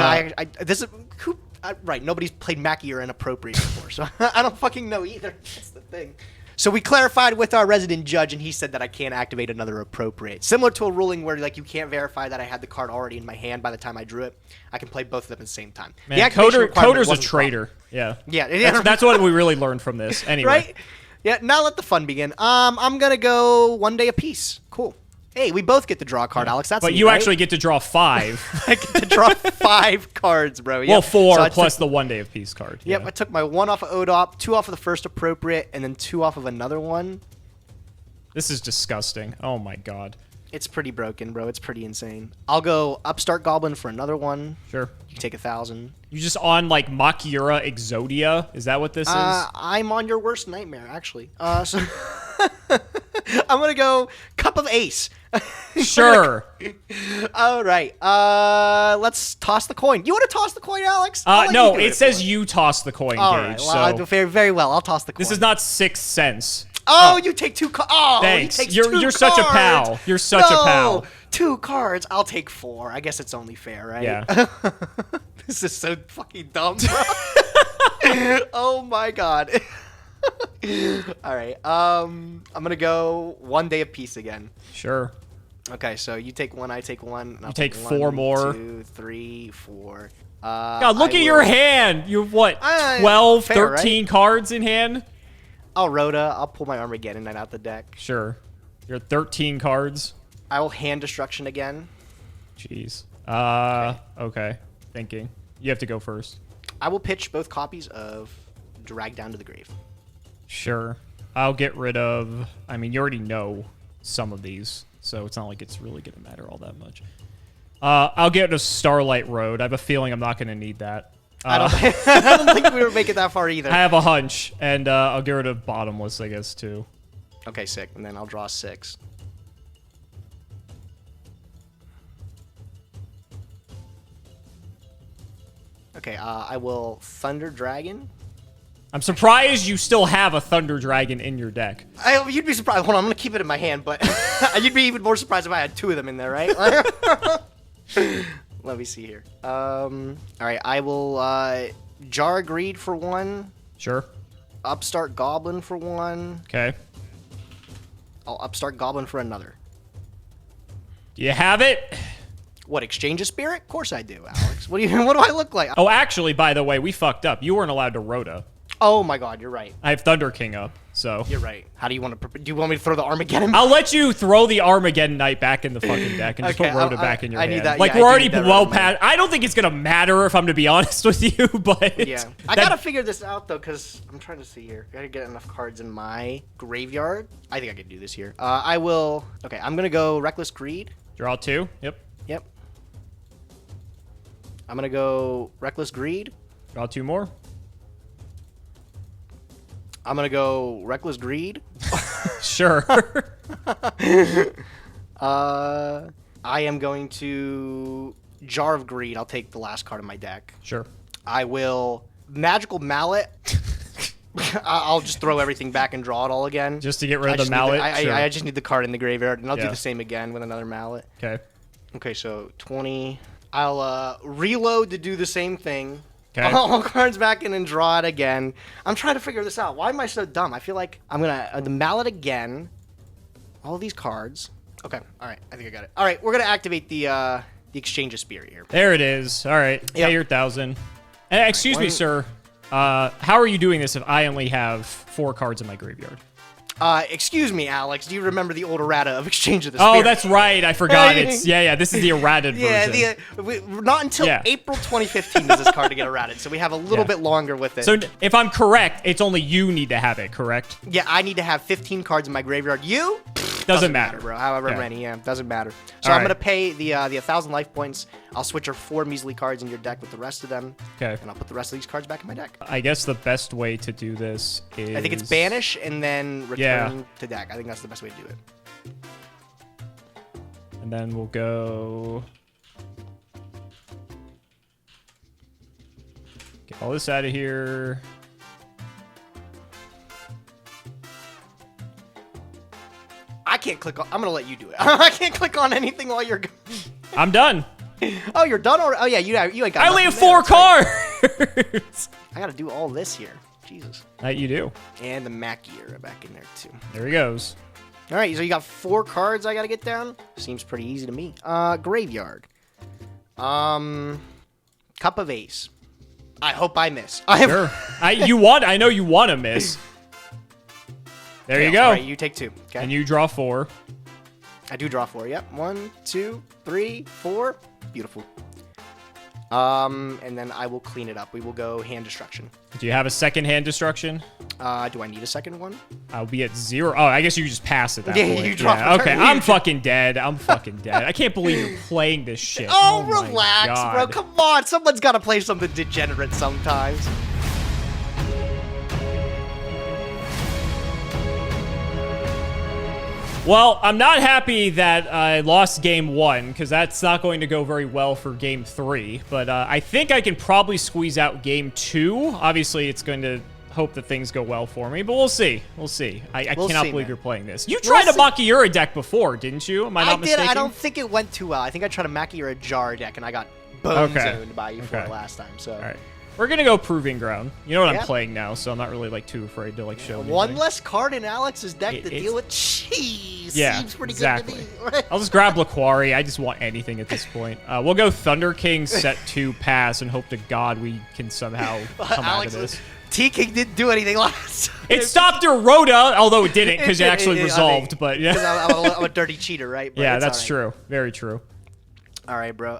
right, nobody's played Makiura Inappropriate before, so I don't fucking know either. That's the thing. So we clarified with our Resident Judge, and he said that I can't activate another Appropriate. Similar to a ruling where like you can't verify that I had the card already in my hand by the time I drew it. I can play both of them at the same time. Man, Coder's a traitor. Yeah. Yeah. That's what we really learned from this. Anyway. Right? Yeah, now let the fun begin. I'm going to go 1 day apiece. Cool. Hey, we both get to draw a card, Alex. That's But neat, you right? actually get to draw 5. I get to draw 5 cards, bro. Yep. Well, 4 So plus the 1 day of peace card. Yep, Yeah. I took my 1 off of ODOP, 2 off of the first Appropriate, and then 2 off of another one. This is disgusting. Oh my god. It's pretty broken, bro. It's pretty insane. I'll go Upstart Goblin for another one. Sure. You can take 1,000. You just on like Makiura Exodia? Is that what this is? I'm on your worst nightmare, actually. So I'm gonna go Cup of Ace. Sure. All right. Let's toss the coin. You want to toss the coin, Alex? No, it says you toss the coin, All Gage. right. Well, I'll do very well. I'll toss the coin. This is not 6 cents. Oh, you take 2 cards. Oh, thanks. He takes You're 2 such a cards. pal. You're such a pal. 2 cards. I'll take 4. I guess it's only fair, right? Yeah. This is so fucking dumb, bro. Oh my god. All right. I'm gonna go 1 day apiece again. Sure. Okay, so you take 1, I take 1. You take 4 more. 2, 3, 4. God, look at your hand. You have what? 12, fair, 13 right? cards in hand? I'll Rhoda. I'll pull my Armageddon Knight out the deck. Sure. You're 13 cards. I will Hand Destruction again. Jeez. Okay. Thinking. You have to go first. I will pitch both copies of Drag Down to the Grave. Sure. I'll get rid of... I mean, you already know some of these, so it's not like it's really going to matter all that much. I'll get rid of Starlight Road. I have a feeling I'm not going to need that. I don't think we were making it that far either. I have a hunch, and I'll get rid of Bottomless, I guess, too. Okay, sick. And then I'll draw 6. Okay, I will Thunder Dragon. I'm surprised you still have a Thunder Dragon in your deck. You'd be surprised. Hold on, I'm going to keep it in my hand, but you'd be even more surprised if I had 2 of them in there, right? Let me see here. All right, I will Jar Greed for 1. Sure. Upstart Goblin for 1. Okay. I'll Upstart Goblin for another. Do you have it? What, Exchange a Spirit? Of course I do, Alex. What do I look like? Oh, actually, by the way, we fucked up. You weren't allowed to Rhoda. Oh my god, you're right. I have Thunder King up, so... You're right. How do you want to... Do you want me to throw the Armageddon? I'll let you throw the Armageddon Knight back in the fucking deck and just Okay, put Rhoda back in your hand. need that, Like, yeah, we're I do already need that well Rhoda past... I don't think it's going to matter if I'm to be honest with you, but... Yeah. I gotta figure this out, though, because I'm trying to see here. I gotta get enough cards in my graveyard. I think I can do this here. I will... Okay, I'm gonna go Reckless Greed. Draw 2? Yep. Yep. I'm gonna go Reckless Greed. Draw 2 more? I'm gonna go Reckless Greed. Sure. I am going to Jar of Greed. I'll take the last card of my deck. Sure. I will Magical Mallet. I'll just throw everything back and draw it all again. Just to get rid of the mallet? I just need the card in the graveyard, and I'll do Yeah. the same again with another mallet. Okay. Okay, so 20. I'll reload to do the same thing. Okay. All cards back in and draw it again. I'm trying to figure this out. Why am I so dumb? I feel like I'm going to the mallet again. All these cards. Okay, all right. I think I got it. All right, we're going to activate the Exchange of Spirit here. There it is. All right. Yep. Pay your 1,000. Excuse me, sir. How are you doing this if I only have 4 cards in my graveyard? Excuse me, Alex. Do you remember the old errata of Exchange of the Spirit? Oh, that's right. I forgot. It's yeah. This is the errated version. Yeah, not until April 2015 does this card get errated, so we have a little bit longer with it. So if I'm correct, it's only you need to have it, correct? Yeah, I need to have 15 cards in my graveyard. You? Doesn't matter, bro. However Okay. many, yeah, doesn't matter. So All I'm right. gonna pay the 1,000 life points. I'll switch your 4 measly cards in your deck with the rest of them. Okay. And I'll put the rest of these cards back in my deck. I guess the best way to do this is... I think it's banish and then return to deck. I think that's the best way to do it. And then we'll go... Get all this out of here. I can't click on. I'm gonna let you do it. I can't click on anything while you're. I'm done. Oh, you're done already. Oh yeah, you ain't got. I only have nothing 4 there. cards! I gotta do all this here. Jesus. You do. And the Mackie are back in there too. There he goes. All right, so you got 4 cards I gotta get down. Seems pretty easy to me. Graveyard. Cup of Ace. I hope I miss. Sure. I know you want to miss. There you go. All right, you take 2. Okay. And you draw 4. I do draw 4. Yep. 1, 2, 3, 4. Beautiful. And then I will clean it up. We will go hand destruction. Do you have a second hand destruction? Do I need a second one? I'll be at 0. Oh, I guess you just pass at that Yeah, point. you draw for Okay, turn. I'm fucking dead. I'm fucking dead. I can't believe you're playing this shit. Oh, my relax, bro. God. Come on. Someone's got to play something degenerate sometimes. Well, I'm not happy that I lost game 1, because that's not going to go very well for game 3. But I think I can probably squeeze out game 2. Obviously, it's going to hope that things go well for me, but we'll see. We'll see. I We'll cannot see, believe man. you're playing this. You tried a Makiura deck before, didn't you? Am I not mistaken? I don't think it went too well. I think I tried a Mackie or a Jar deck, and I got bone zoned by you for it last time. So. All right. We're going to go Proving Ground. You know what Yeah. I'm playing now, so I'm not really like too afraid to like show One anything. less card in Alex's deck to It's- deal with. Jeez. Yeah, Seems pretty exactly. good to me. I'll just grab Laquari. I just want anything at this point. We'll go Thunder King, set 2, pass, and hope to God we can somehow come out Alex, of this. T-King didn't do anything last time. It stopped your Rhoda, although it didn't because it actually I mean, resolved. But yeah, 'cause I'm a dirty cheater, right? But yeah, it's that's all right. true. Very true. All right, bro.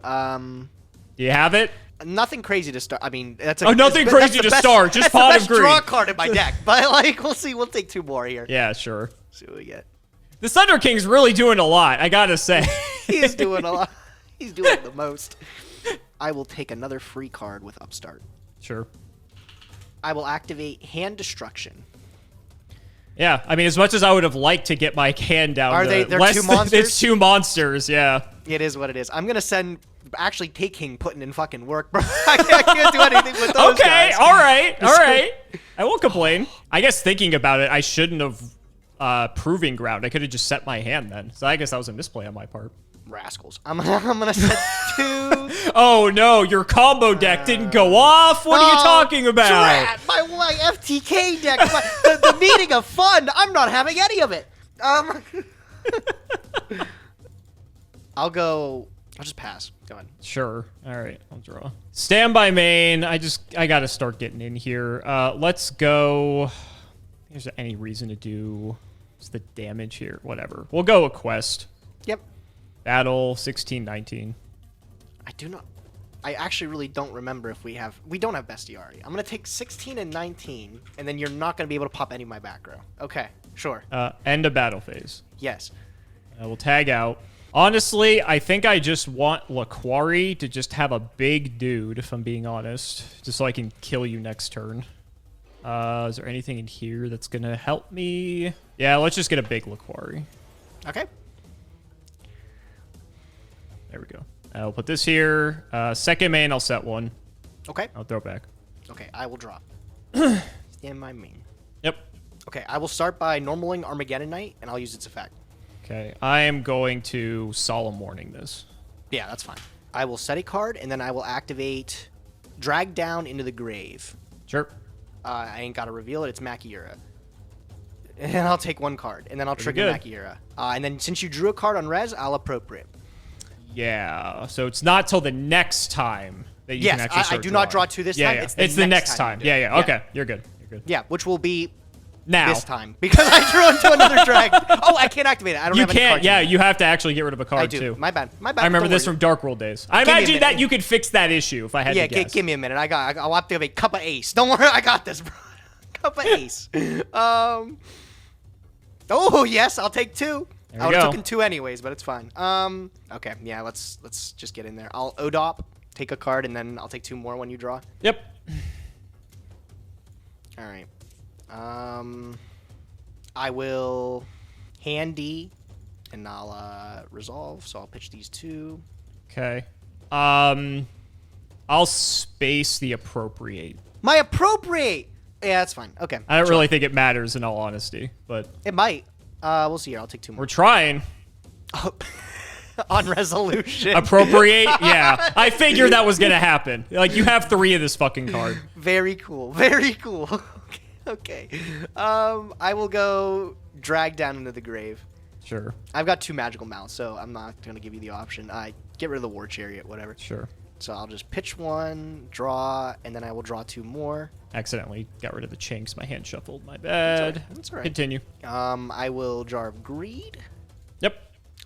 Do you have it? Nothing crazy to start. I mean, that's a, Oh, nothing that's crazy the to best- start, just that's Pot the of best Greed. draw card in my deck. But like, we'll see. We'll take 2 more here. Yeah, sure. See what we get. The Thunder King's really doing a lot. I gotta say. He's doing a lot. He's doing the most. I will take another free card with Upstart. Sure. I will activate Hand Destruction. Yeah, I mean, as much as I would have liked to get my hand down, Are to they- they're less 2 than- monsters? It's 2 monsters. Yeah. It is what it is. I'm gonna send. Actually, Taking putting in fucking work, bro. I can't do anything with those Okay, guys. all right. I won't complain. I guess thinking about it, I shouldn't have Proving Ground. I could have just set my hand then. So I guess that was a misplay on my part. Rascals. I'm gonna set 2. Oh no, your combo deck didn't go off. What are you talking about? Drat, my FTK deck. The meaning of fun. I'm not having any of it. I'll just pass. Go ahead. Sure. All right, I'll draw. Standby main. I gotta start getting in here. Let's go. Is there any reason to do? What's the damage here? Whatever. We'll go a quest. Yep. Battle 16, 19. I do not. I actually really don't remember if we don't have Bestiari. I'm gonna take 16 and 19, and then you're not gonna be able to pop any of my back row. Okay, sure. End of battle phase. Yes. We'll tag out. Honestly, I think I just want Laquari to just have a big dude, if I'm being honest, just so I can kill you next turn. Is there anything in here that's gonna help me? Yeah, let's just get a big Laquari. Okay. There we go. I'll put this here. Second main, I'll set one. Okay. I'll throw it back. Okay, I will drop. Stand my main. Yep. Okay, I will start by normaling Armageddon Knight, and I'll use its effect. Okay, I am going to Solemn Warning this. Yeah, that's fine. I will set a card, and then I will activate Drag Down into the Grave. Sure. I ain't got to reveal it. It's Makiura. And I'll take one card, and then I'll trigger Makiura. And then since you drew a card on Res, I'll appropriate. Yeah, so it's not till the next time that you can actually start I do not draw 2 this time. Yeah. It's the next time. Yeah. Okay, you're good. You're good. Yeah, which will be Now. this time. Because I drew into another drag. Oh, I can't activate it. I don't have any cards. Yeah, you have to actually get rid of a card, I do. too. My bad. I remember this from Dark World days. I imagine that you could fix that issue if I had to guess. Give me a minute. I'll activate Cup of Ace. Don't worry, I got this, bro. Cup of Ace. Oh, yes, I'll take 2. I would have taken 2 anyways, but it's fine. Okay, yeah, let's just get in there. I'll ODOP, take a card, and then I'll take 2 more when you draw. Yep. All right. I will handy, and I'll resolve. So I'll pitch these 2. Okay. I'll space the appropriate. My appropriate. Yeah, that's fine. Okay. I don't really think it matters in all honesty, but It might. We'll see here. I'll take 2 more. we're trying. On resolution. Appropriate? Yeah. I figured that was gonna happen. Like, you have 3 of this fucking card. Very cool. Very cool. Okay. I will go Drag Down into the Grave. Sure. I've got 2 magical mouths, so I'm not going to give you the option. Get rid of the War Chariot, whatever. Sure. So I'll just pitch 1, draw, and then I will draw 2 more. Accidentally got rid of the chinks. My hand shuffled. My bad. That's all right. Continue. I will Jar of Greed. Yep.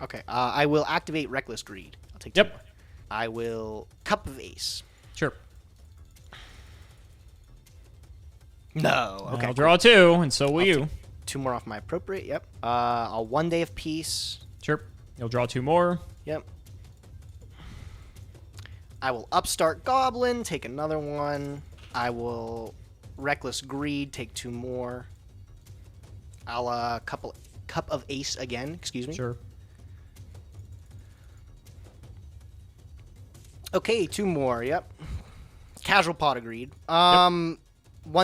Okay. I will activate Reckless Greed. I'll take 2 Yep. more. I will Cup of Ace. Sure. No. Okay. I'll draw 2, and so will you. take 2 more off my appropriate. Yep. I'll 1 Day of Peace. Sure. You'll draw 2 more. Yep. I will Upstart Goblin, take another one. I will Reckless Greed, take 2 more. I'll Cup of Ace again, excuse me. Sure. Okay, 2 more, yep. Casual Pot of Greed. 1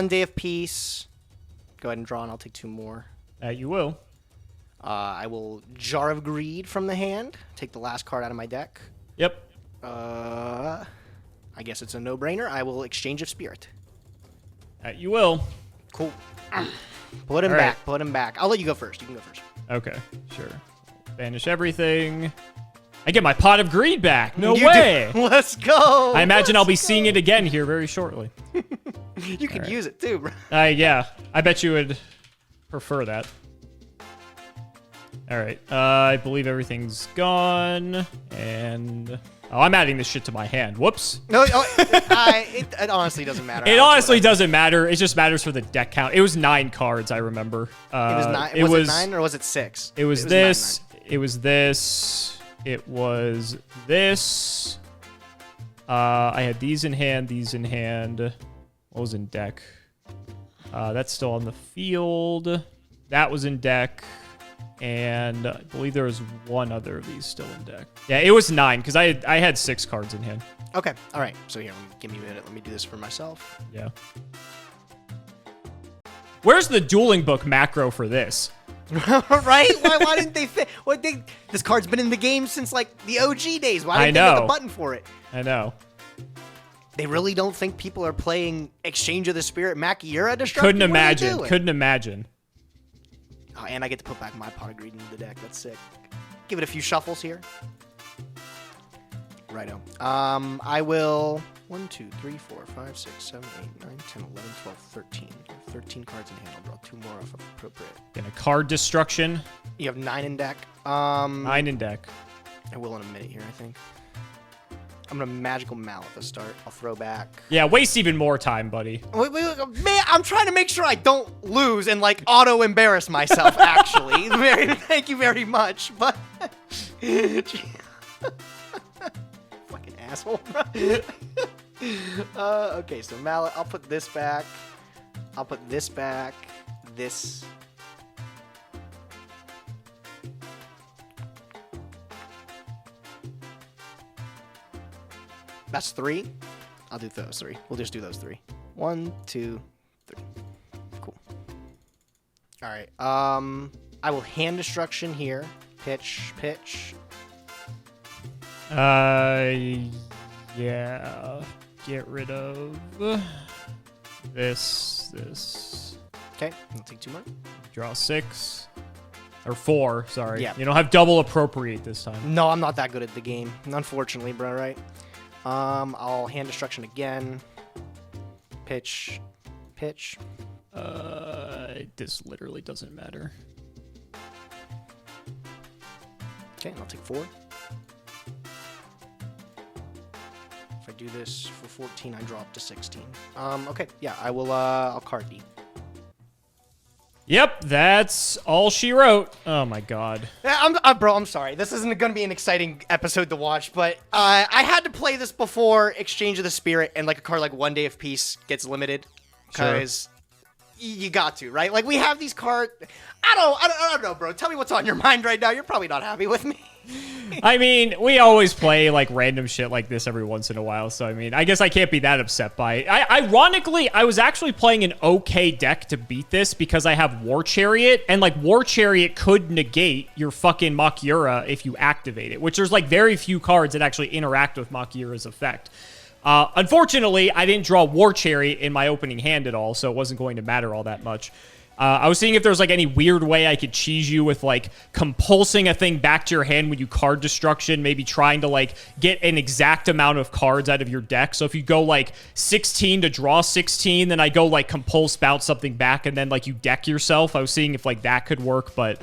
Day of Peace. Go ahead and draw, and I'll take 2 more. You will. I will Jar of Greed from the hand. Take the last card out of my deck. Yep. I guess it's a no-brainer. I will Exchange of Spirit. You will. Cool. Put him back. Put him back. I'll let you go first. You can go first. Okay, sure. Banish everything. I get my Pot of Greed back. No way. Let's go. I imagine I'll be seeing it again here very shortly. You could use it too, bro. Yeah. I bet you would prefer that. All right. I believe everything's gone. And... oh, I'm adding this shit to my hand. Whoops. No, it honestly doesn't matter. It honestly doesn't matter. It just matters for the deck count. It was 9 cards, I remember. It was 9. Was it 9 or was it 6? It was this. 9. It was this. It was this. I had these in hand, these in hand. What was in deck? That's still on the field. That was in deck. And I believe there was 1 other of these still in deck. Yeah, it was 9 because I had 6 cards in hand. Okay, all right. So here, give me a minute. Let me do this for myself. Yeah. Where's the dueling book macro for this? Right? Why didn't they fit? This card's been in the game since like the OG days. Why didn't they make a button for it? I know. They really don't think people are playing Exchange of the Spirit Makiura Destructive? Couldn't imagine. Couldn't imagine. Oh, and I get to put back my Pot of Greed into the deck. That's sick. Give it a few shuffles here. Righto. I will 1, 2, 3, 4, 5, 6, 7, 8, 9, 10, 11, 12, 13. 13 cards in hand. I'll draw 2 more off of appropriate. And a card destruction. You have 9 in deck. 9 in deck. I will in a minute here, I think. I'm gonna Magical Mallet to start. I'll throw back. Yeah, waste even more time, buddy. Wait, man, I'm trying to make sure I don't lose and like auto embarrass myself. Actually, thank you very much. But fucking asshole. Okay, so Mallet. I'll put this back. I'll put this back. This. That's 3. I'll do those 3. We'll just do those 3. 1, 2, 3. Cool. All right. I will hand destruction here. Pitch. Yeah. Get rid of this. Okay, I'll take 2 more. Draw 6. Or 4, sorry. Yeah. You don't have double appropriate this time. No, I'm not that good at the game, unfortunately, bro, right? I'll hand destruction again. Pitch. This literally doesn't matter. Okay, I'll take 4. If I do this for 14, I drop to 16. Okay, yeah, I'll card D. Yep, that's all she wrote. Oh my god. Bro, I'm sorry. This isn't going to be an exciting episode to watch, but I had to play this before Exchange of the Spirit and like a card like One Day of Peace gets limited. Because you got to, right? Like, we have these cards. I don't know, bro. Tell me what's on your mind right now. You're probably not happy with me. I mean, we always play like random shit like this every once in a while, so I mean, I guess I can't be that upset by it. Ironically, I was actually playing an okay deck to beat this because I have War Chariot, and like War Chariot could negate your fucking Machiura if you activate it, which there's like very few cards that actually interact with Machiura's effect. Unfortunately, I didn't draw War Chariot in my opening hand at all, so it wasn't going to matter all that much. I was seeing if there was like any weird way I could cheese you with like compulsing a thing back to your hand when you card destruction, maybe trying to like get an exact amount of cards out of your deck. So if you go like 16 to draw 16, then I go like compulse bounce something back and then like you deck yourself. I was seeing if like that could work, but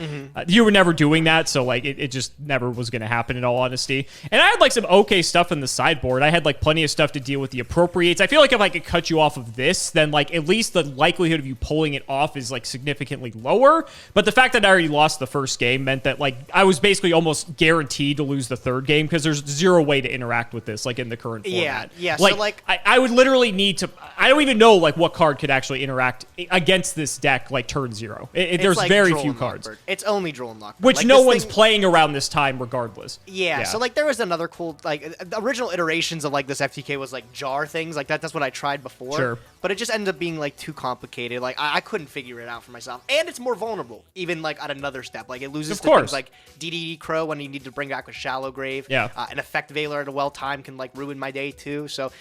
you were never doing that. So like it just never was going to happen in all honesty. And I had like some okay stuff in the sideboard. I had like plenty of stuff to deal with the appropriates. I feel like if I could cut you off of this, then like at least the likelihood of you pulling it off is like significantly lower, but the fact that I already lost the first game meant that like I was basically almost guaranteed to lose the third game because there's zero way to interact with this like in the current format. Yeah. Like, so like I would literally need to. I don't even know like what card could actually interact against this deck like turn 0. There's like very Droll few and cards, Lockbird. It's only Droll and Lockbird. which like, no this one's thing- playing around this time regardless. Yeah, so like there was another cool like the original iterations of like this FTK was like jar things like that's what I tried before. Sure. But it just ended up being like too complicated. Like I couldn't figure it out for myself, and it's more vulnerable even like at another step. Like it loses to things like DDD Crow when you need to bring back a Shallow Grave. Yeah. An Effect Veiler at a well time can like ruin my day too. So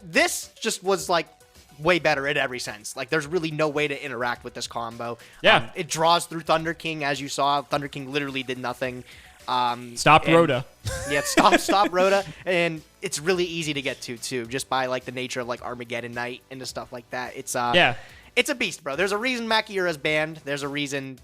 this just was like way better in every sense. Like there's really no way to interact with this combo. Yeah. It draws through Thunder King as you saw. Thunder King literally did nothing. Stop Rhoda. Yeah, stop Rhoda, and it's really easy to get to too, just by like the nature of like Armageddon Knight and stuff like that. It's it's a beast, bro. There's a reason Machiura's banned. There's a reason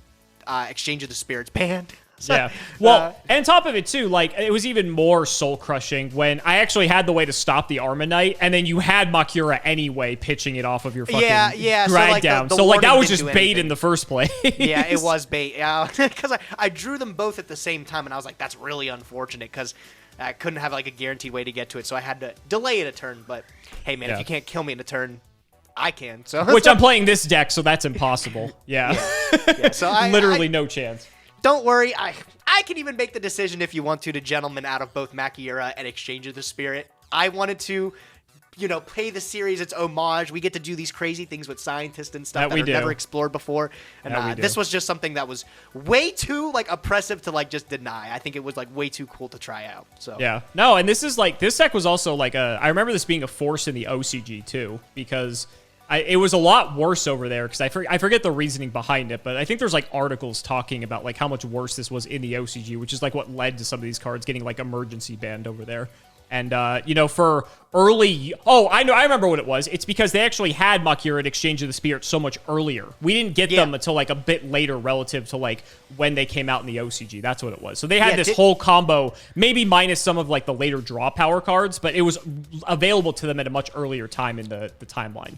Exchange of the Spirit's banned. So, Yeah. Well, and on top of it too, like it was even more soul crushing when I actually had the way to stop the Arma Knight, and then you had Machiura anyway pitching it off of your fucking yeah. drag So, like, down. the So like that warning was didn't just do bait anything. in the first place. Yeah, it was bait. Yeah, because I drew them both at the same time, and I was like, that's really unfortunate because I couldn't have like a guaranteed way to get to it, so I had to delay it a turn. But hey, man, if you can't kill me in a turn, I can. So Which I'm playing this deck, so that's impossible. Yeah. So literally no chance. Don't worry, I can even make the decision if you want to gentleman out of both Machiura and Exchange of the Spirit. I wanted to, pay the series its homage. We get to do these crazy things with scientists and stuff that are never explored before. And this was just something that was way too like oppressive to like just deny. I think it was like way too cool to try out. So yeah, no, and this is like this deck was also like I remember this being a force in the OCG too because. It was a lot worse over there because I forget the reasoning behind it, but I think there's like articles talking about like how much worse this was in the OCG, which is like what led to some of these cards getting like emergency banned over there. And for early, I remember what it was. It's because they actually had Machiura at Exchange of the Spirit so much earlier. We didn't get them until like a bit later relative to like when they came out in the OCG. That's what it was. So they had this whole combo, maybe minus some of like the later draw power cards, but it was available to them at a much earlier time in the timeline.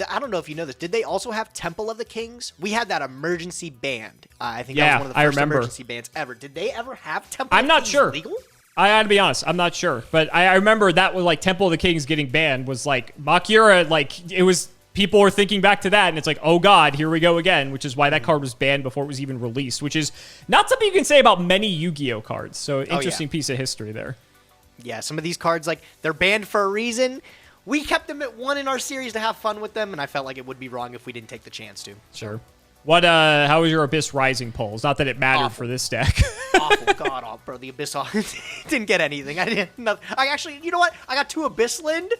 I don't know if you know this. Did they also have Temple of the Kings? We had that emergency banned. I think that was one of the first emergency bans ever. Did they ever have Temple of the Kings? I'm not sure. Legal? I gotta be honest, I'm not sure. But I remember that was like Temple of the Kings getting banned was like Machiura, like it was people were thinking back to that and it's like, oh god, here we go again, which is why that card was banned before it was even released, which is not something you can say about many Yu-Gi-Oh cards. So interesting piece of history there. Yeah, some of these cards, like, they're banned for a reason. We kept them at 1 in our series to have fun with them, and I felt like it would be wrong if we didn't take the chance to. Sure. How was your Abyss Rising polls? Not that it mattered Awful. for this deck. Awful, god awful, bro. The Abyss didn't get anything. I actually, you know what? I got 2 Abyss Lind,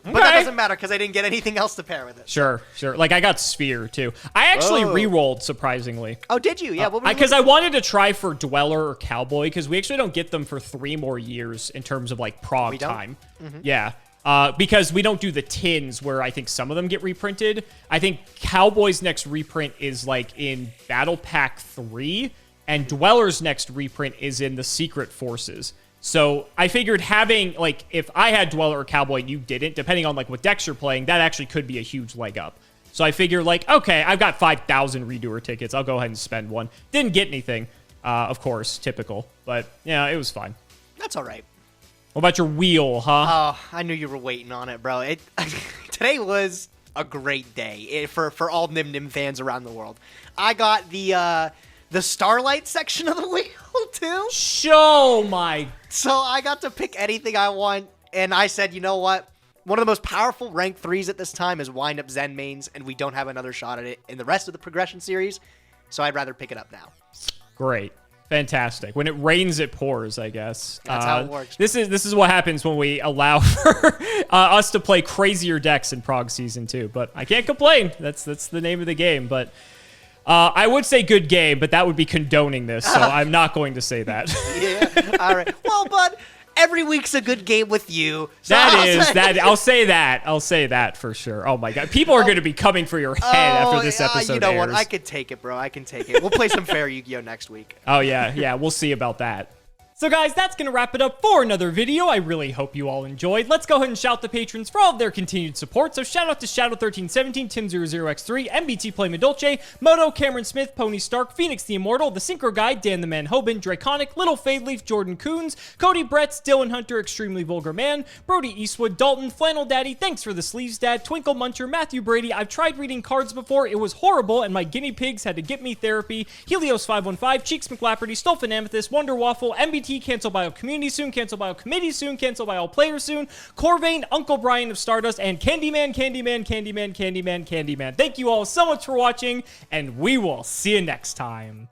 but that doesn't matter because I didn't get anything else to pair with it. Sure. Like, I got Sphere, too. I actually re-rolled, surprisingly. Oh, did you? Yeah, what were you because I wanted to try for Dweller or Cowboy, because we actually don't get them for 3 more years in terms of, like, prog time. Yeah. Because we don't do the tins where I think some of them get reprinted. I think Cowboy's next reprint is like in Battle Pack 3, and Dweller's next reprint is in the Secret Forces. So I figured having, like, if I had Dweller or Cowboy and you didn't, depending on like what decks you're playing, that actually could be a huge leg up. So I figured, like, okay, I've got 5,000 Redoer tickets. I'll go ahead and spend one. Didn't get anything, of course, typical. But yeah, it was fine. That's all right. What about your wheel, huh? Oh, I knew you were waiting on it, bro. Today was a great day for all Nyhmnim fans around the world. I got the Starlight section of the wheel, too. Oh my. So I got to pick anything I want, and I said, you know what? One of the most powerful rank 3s at this time is Wind Up Zen mains, and we don't have another shot at it in the rest of the progression series, so I'd rather pick it up now. Great. Fantastic. When it rains, it pours, I guess. That's how it works. This is what happens when we allow for us to play crazier decks in Prog Season 2. But I can't complain. That's the name of the game. But I would say good game, but that would be condoning this, so I'm not going to say that. Yeah. All right. Well, bud, every week's a good game with you. So I'll say that for sure. Oh my god, people are going to be coming for your head after this episode You know airs. what? I could take it, bro. I can take it. We'll play some fair Yu-Gi-Oh next week. Oh yeah, we'll see about that. So guys, that's going to wrap it up for another video. I really hope you all enjoyed. Let's go ahead and shout the patrons for all of their continued support. So shout out to Shadow1317, Tim00x3, MBT Play Medolce, Moto, Cameron Smith, Pony Stark, Phoenix the Immortal, The Synchro Guy, Dan the Man Hoban, Draconic, Little Fadeleaf, Jordan Coons, Cody Bretts, Dylan Hunter, Extremely Vulgar Man, Brody Eastwood, Dalton, Flannel Daddy, Thanks for the Sleeves Dad, Twinkle Muncher, Matthew Brady. I've tried reading cards before. It was horrible, and my guinea pigs had to get me therapy. Helios515, Cheeks McLapperty, Stolfin Amethyst, Wonder Waffle, MBT, Cancel Bio Community soon, Cancel Bio Committee soon, Cancel Bio Player soon, Corvain, Uncle Brian of Stardust, and Candyman. Thank you all so much for watching, and we will see you next time.